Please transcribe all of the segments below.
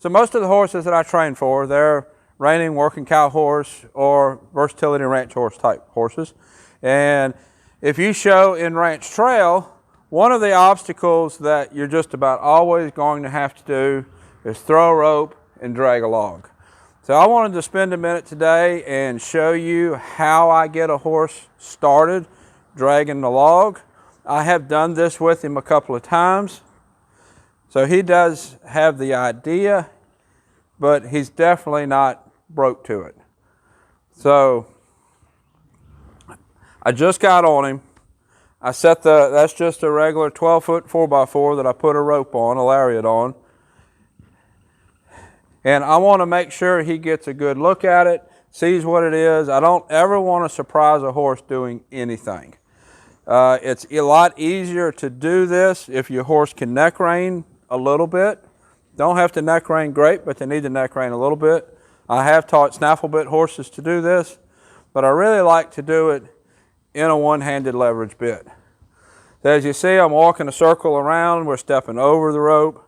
So most of the horses that I train for, they're reining, working cow horse, or versatility ranch horse type horses. And if you show in ranch trail, one of the obstacles that you're just about always going to have to do is throw a rope and drag a log. So I wanted to spend a minute today and show you how I get a horse started dragging the log. I have done this with him a couple of times. So he does have the idea, but he's definitely not broke to it. So I just got on him. I set that's just a regular 12-foot 4x4 that I put a rope on, a lariat on. And I want to make sure he gets a good look at it, sees what it is. I don't ever want to surprise a horse doing anything. It's a lot easier to do this if your horse can neck rein a little bit. Don't have to neck rein great, but they need to neck rein a little bit. I have taught snaffle bit horses to do this, but I really like to do it in a one-handed leverage bit. So as you see, I'm walking a circle around. We're stepping over the rope.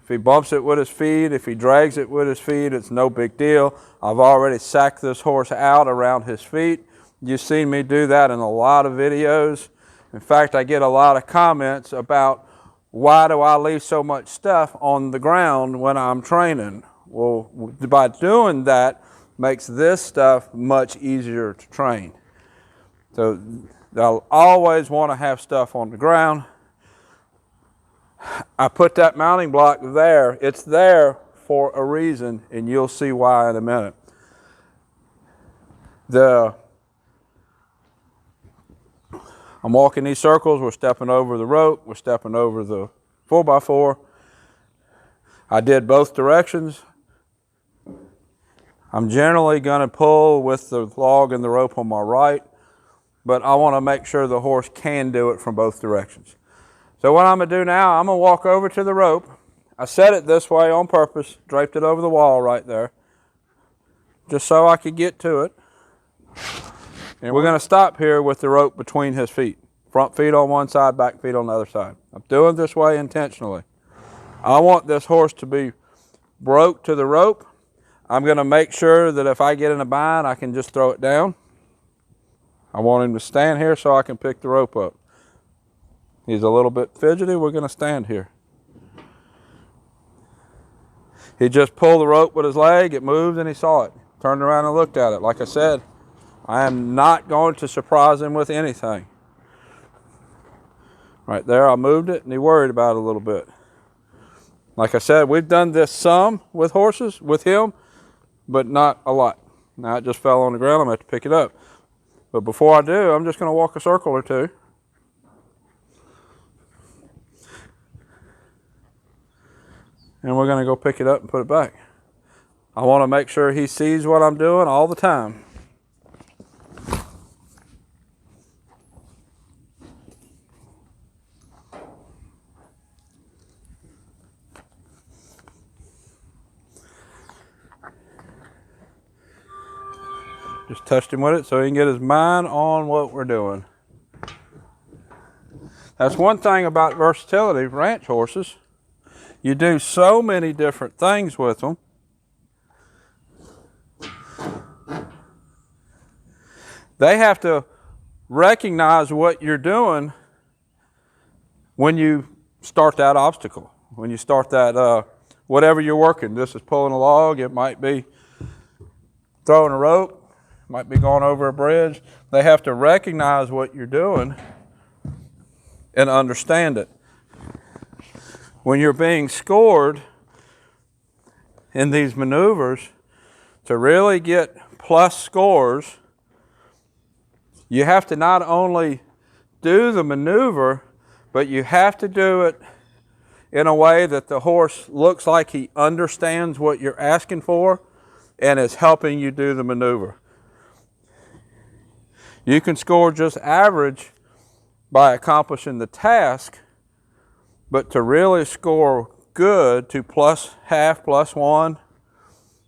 If he bumps it with his feet, if he drags it with his feet, it's no big deal. I've already sacked this horse out around his feet. You've seen me do that in a lot of videos. In fact, I get a lot of comments about why do I leave so much stuff on the ground when I'm training? Well, by doing that makes this stuff much easier to train. So they'll always want to have stuff on the ground. I put that mounting block there. It's there for a reason, and you'll see why in a minute. I'm walking these circles. We're stepping over the rope. We're stepping over the 4x4. I did both directions. I'm generally going to pull with the log and the rope on my right, but I want to make sure the horse can do it from both directions. So what I'm going to do now, I'm going to walk over to the rope. I set it this way on purpose, draped it over the wall right there, just so I could get to it. And we're going to stop here with the rope between his feet. Front feet on one side, back feet on the other side. I'm doing it this way intentionally. I want this horse to be broke to the rope. I'm going to make sure that if I get in a bind, I can just throw it down. I want him to stand here so I can pick the rope up. He's a little bit fidgety. We're going to stand here. He just pulled the rope with his leg. It moved and he saw it. Turned around and looked at it. Like I said, I am not going to surprise him with anything. Right there, I moved it and he worried about it a little bit. Like I said, we've done this some with horses, with him, but not a lot. Now it just fell on the ground. I'm going to have to pick it up. But before I do, I'm just going to walk a circle or two. And we're going to go pick it up and put it back. I want to make sure he sees what I'm doing all the time. Just touched him with it so he can get his mind on what we're doing. That's one thing about versatility ranch horses. You do so many different things with them. They have to recognize what you're doing when you start that obstacle, when you start that, whatever you're working. This is pulling a log. It might be throwing a rope. Might be going over a bridge. They have to recognize what you're doing and understand it. When you're being scored in these maneuvers, to really get plus scores, you have to not only do the maneuver, but you have to do it in a way that the horse looks like he understands what you're asking for and is helping you do the maneuver. You can score just average by accomplishing the task, but to really score good to plus half, plus 1,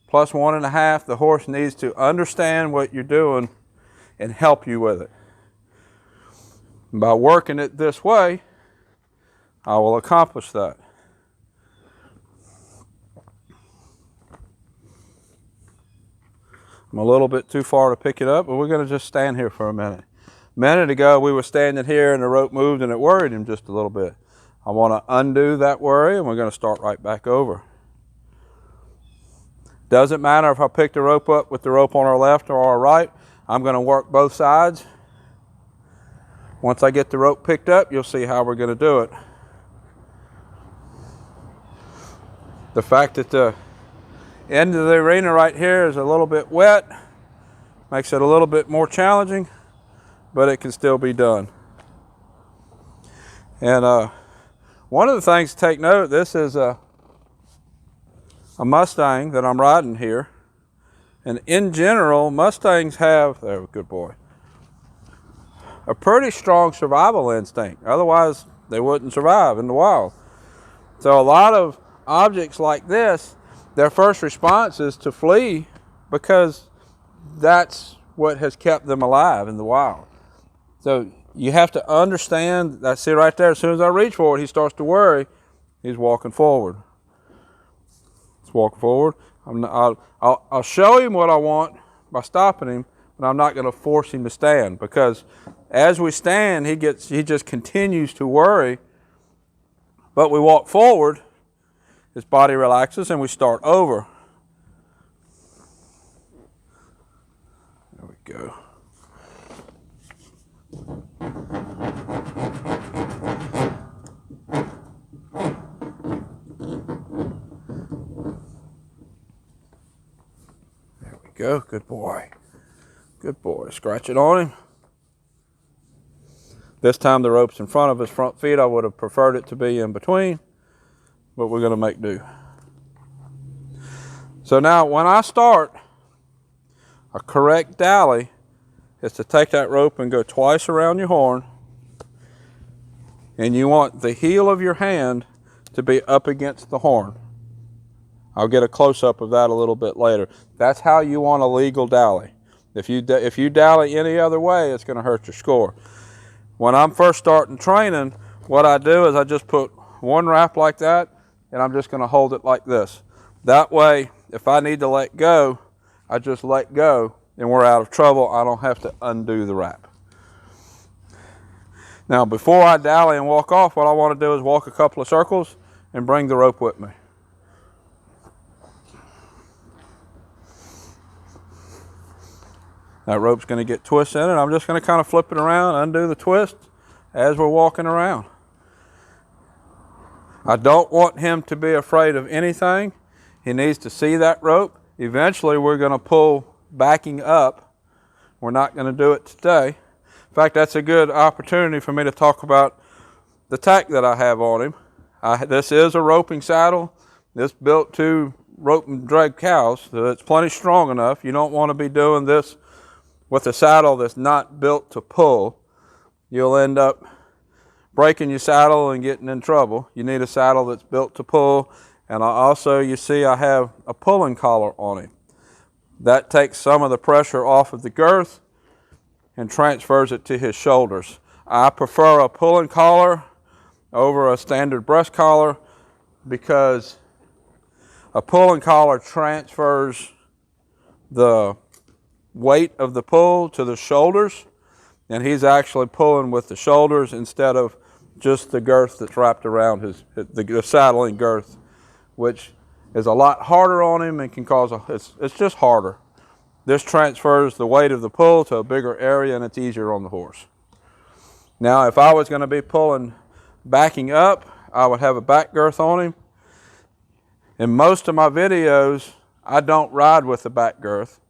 plus 1.5, the horse needs to understand what you're doing and help you with it. By working it this way, I will accomplish that. I'm a little bit too far to pick it up, but we're going to just stand here for a minute. A minute ago, we were standing here and the rope moved and it worried him just a little bit. I want to undo that worry and we're going to start right back over. Doesn't matter if I pick the rope up with the rope on our left or our right. I'm going to work both sides. Once I get the rope picked up, you'll see how we're going to do it. The fact that the end of the arena right here is a little bit wet makes it a little bit more challenging, but it can still be done. And one of the things to take note, this is a Mustang that I'm riding here. And in general, Mustangs have, there, good boy, a pretty strong survival instinct. Otherwise, they wouldn't survive in the wild. So a lot of objects like this, their first response is to flee because that's what has kept them alive in the wild. So you have to understand, I see right there, as soon as I reach for it, he starts to worry, he's walking forward. He's walking forward. I'll show him what I want by stopping him, but I'm not going to force him to stand, because as we stand, he just continues to worry. But we walk forward, his body relaxes, and we start over. There we go. There we go. Good boy. Good boy. Scratch it on him. This time the rope's in front of his front feet. I would have preferred it to be in between, but we're going to make do. So now when I start, a correct dally is to take that rope and go twice around your horn, and you want the heel of your hand to be up against the horn. I'll get a close-up of that a little bit later. That's how you want a legal dally. If you dally any other way, it's going to hurt your score. When I'm first starting training, what I do is I just put one wrap like that, and I'm just going to hold it like this. That way, if I need to let go, I just let go, and we're out of trouble. I don't have to undo the wrap. Now, before I dally and walk off, what I want to do is walk a couple of circles and bring the rope with me. That rope's going to get twisted in, and I'm just going to kind of flip it around, undo the twist as we're walking around. I don't want him to be afraid of anything. He needs to see that rope. Eventually, we're going to pull backing up. We're not going to do it today. In fact, that's a good opportunity for me to talk about the tack that I have on him. This is a roping saddle. This built to rope and drag cows, so it's plenty strong enough. You don't want to be doing this with a saddle that's not built to pull. You'll end up breaking your saddle and getting in trouble. You need a saddle that's built to pull. And also, you see I have a pulling collar on him. That takes some of the pressure off of the girth and transfers it to his shoulders. I prefer a pulling collar over a standard breast collar because a pulling collar transfers the weight of the pull to the shoulders, and he's actually pulling with the shoulders instead of just the girth that's wrapped around the saddling girth, which is a lot harder on him and can cause it's just harder. This transfers the weight of the pull to a bigger area, and it's easier on the horse. Now, if I was going to be pulling backing up, I would have a back girth on him. In most of my videos, I don't ride with the back girth.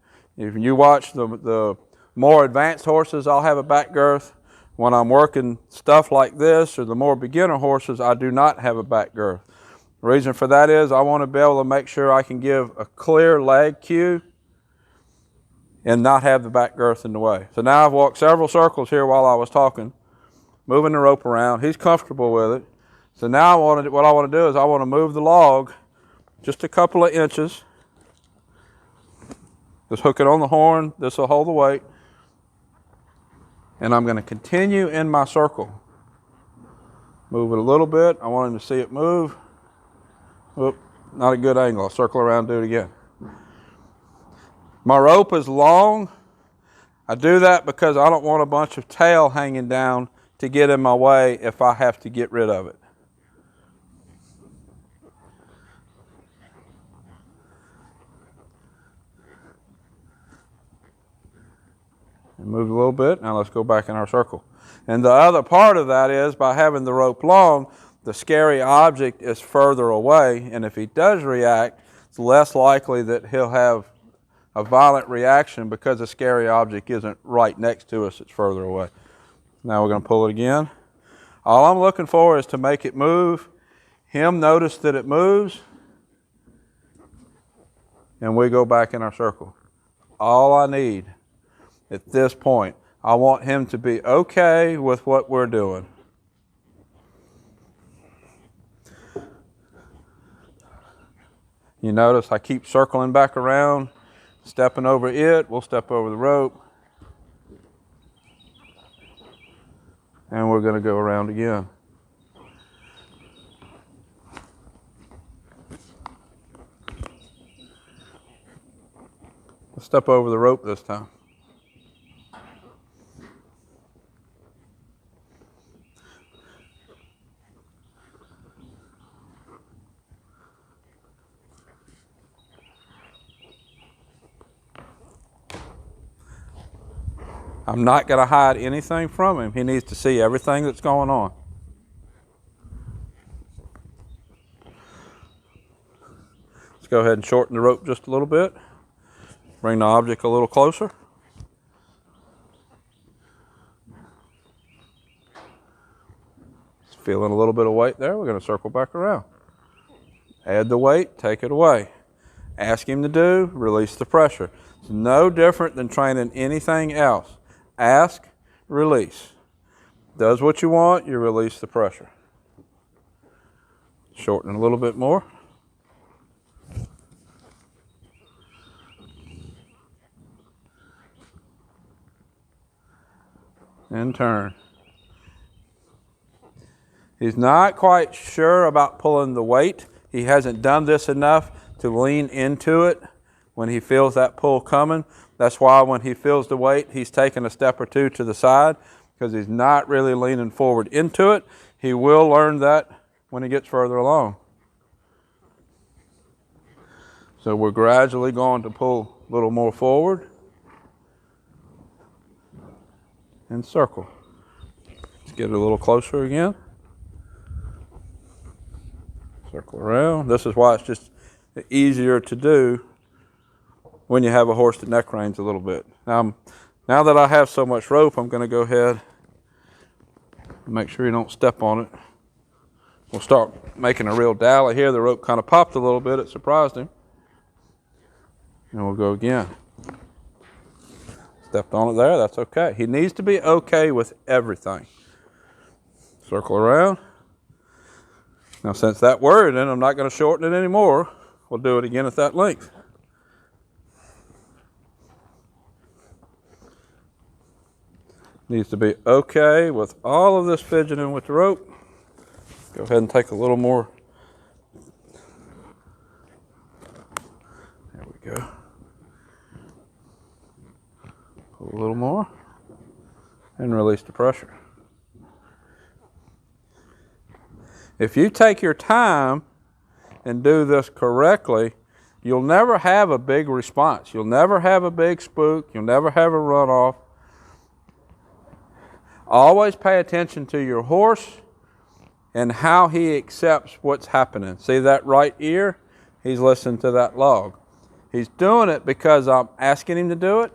If you watch the more advanced horses, I'll have a back girth. When I'm working stuff like this or the more beginner horses, I do not have a back girth. The reason for that is I want to be able to make sure I can give a clear leg cue and not have the back girth in the way. So now I've walked several circles here while I was talking, moving the rope around. He's comfortable with it. So now what I want to do is I want to move the log just a couple of inches. Just hook it on the horn. This will hold the weight. And I'm going to continue in my circle. Move it a little bit. I want him to see it move. Oop, not a good angle. I'll circle around and do it again. My rope is long. I do that because I don't want a bunch of tail hanging down to get in my way if I have to get rid of it. And move a little bit. Now let's go back in our circle. And the other part of that is by having the rope long, the scary object is further away, and if he does react, it's less likely that he'll have a violent reaction because the scary object isn't right next to us, it's further away. Now we're going to pull it again. All I'm looking for is to make it move, him notice that it moves, and we go back in our circle. All I need at this point, I want him to be okay with what we're doing. You notice I keep circling back around, stepping over it, we'll step over the rope, and we're going to go around again. Let's step over the rope this time. I'm not going to hide anything from him. He needs to see everything that's going on. Let's go ahead and shorten the rope just a little bit. Bring the object a little closer. Just feeling a little bit of weight there. We're going to circle back around. Add the weight, take it away. Ask him to do, release the pressure. It's no different than training anything else. Ask, release. Does what you want, you release the pressure. Shorten a little bit more. And turn. He's not quite sure about pulling the weight. He hasn't done this enough to lean into it when he feels that pull coming. That's why when he feels the weight, he's taking a step or two to the side because he's not really leaning forward into it. He will learn that when he gets further along. So we're gradually going to pull a little more forward and circle. Let's get it a little closer again. Circle around. This is why it's just easier to do when you have a horse that neck reins a little bit. Now that I have so much rope, I'm going to go ahead and make sure you don't step on it. We'll start making a real dally here. The rope kind of popped a little bit. It surprised him. And we'll go again. Stepped on it there. That's okay. He needs to be okay with everything. Circle around. Now, since that worried him, I'm not going to shorten it anymore. We'll do it again at that length. Needs to be okay with all of this fidgeting with the rope. Go ahead and take a little more. There we go. Pull a little more and release the pressure. If you take your time and do this correctly, you'll never have a big response. You'll never have a big spook. You'll never have a runoff. Always pay attention to your horse and how he accepts what's happening. See that right ear? He's listening to that log. He's doing it because I'm asking him to do it.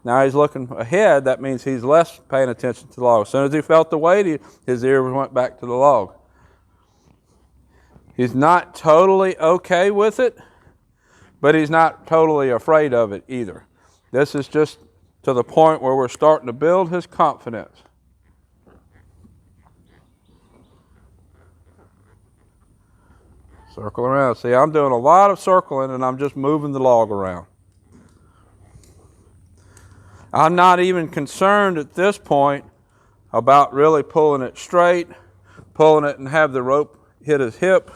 Now he's looking ahead. That means he's less paying attention to the log. As soon as he felt the weight, his ear went back to the log. He's not totally okay with it, but he's not totally afraid of it either. This is just to the point where we're starting to build his confidence. Circle around. See, I'm doing a lot of circling and I'm just moving the log around. I'm not even concerned at this point about really pulling it straight, pulling it and have the rope hit his hip.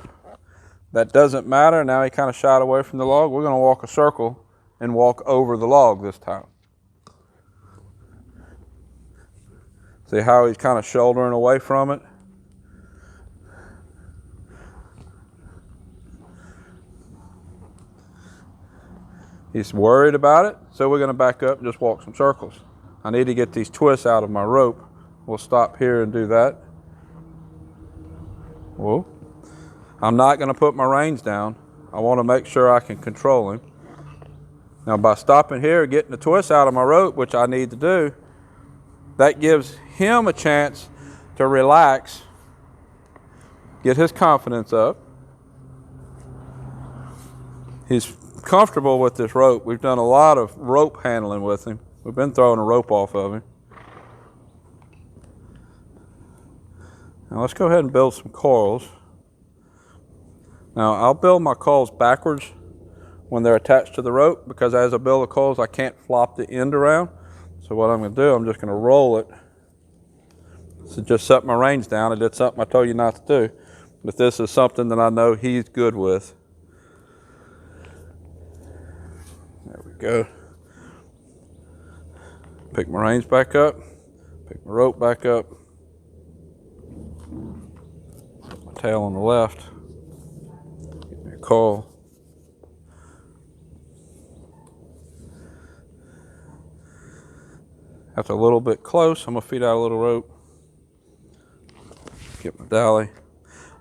That doesn't matter. Now he kind of shied away from the log. We're going to walk a circle and walk over the log this time. See how he's kind of shouldering away from it? He's worried about it, so we're going to back up and just walk some circles. I need to get these twists out of my rope. We'll stop here and do that. Whoa. I'm not going to put my reins down. I want to make sure I can control him. Now by stopping here, getting the twist out of my rope, which I need to do, that gives him a chance to relax, get his confidence up. He's comfortable with this rope. We've done a lot of rope handling with him. We've been throwing a rope off of him. Now let's go ahead and build some coils. Now I'll build my coils backwards when they're attached to the rope, because as I build the coils I can't flop the end around. So what I'm going to do, I'm just going to roll it. So just set my reins down. I did something I told you not to do, but this is something that I know he's good with. There we go. Pick my reins back up, pick my rope back up, put my tail on the left, get me a coil. That's a little bit close. I'm going to feed out a little rope. Get my dolly.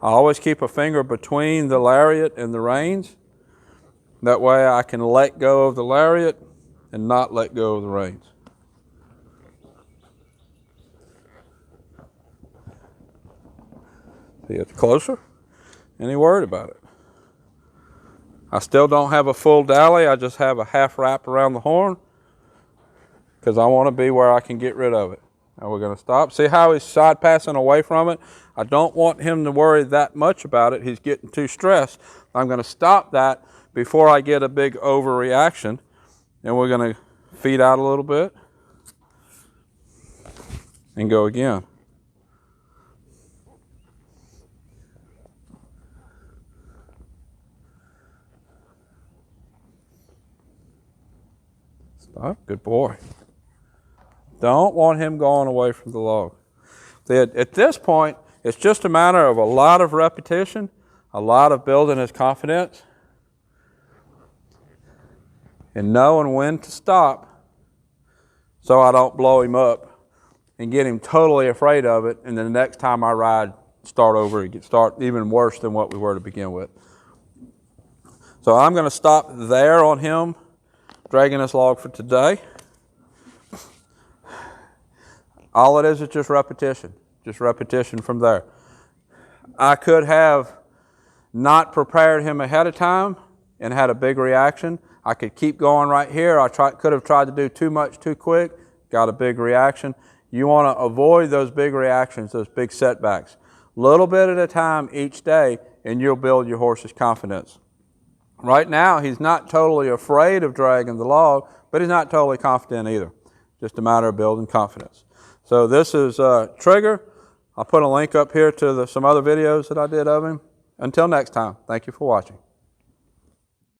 I always keep a finger between the lariat and the reins. That way I can let go of the lariat and not let go of the reins. See, it's closer, and he's worried about it. I still don't have a full dolly. I just have a half wrap around the horn, because I want to be where I can get rid of it. Now we're going to stop. See how he's side passing away from it? I don't want him to worry that much about it. He's getting too stressed. I'm going to stop that before I get a big overreaction. And we're going to feed out a little bit and go again. Stop. Good boy. Don't want him going away from the log. At this point, it's just a matter of a lot of repetition, a lot of building his confidence, and knowing when to stop so I don't blow him up and get him totally afraid of it, and then the next time I ride, start over and start even worse than what we were to begin with. So I'm going to stop there on him dragging this log for today. All it is just repetition from there. I could have not prepared him ahead of time and had a big reaction. I could keep going right here. I could have tried to do too much too quick, got a big reaction. You want to avoid those big reactions, those big setbacks. Little bit at a time each day, and you'll build your horse's confidence. Right now, he's not totally afraid of dragging the log, but he's not totally confident either. Just a matter of building confidence. So this is Trigger. I'll put a link up here to some other videos that I did of him. Until next time, thank you for watching.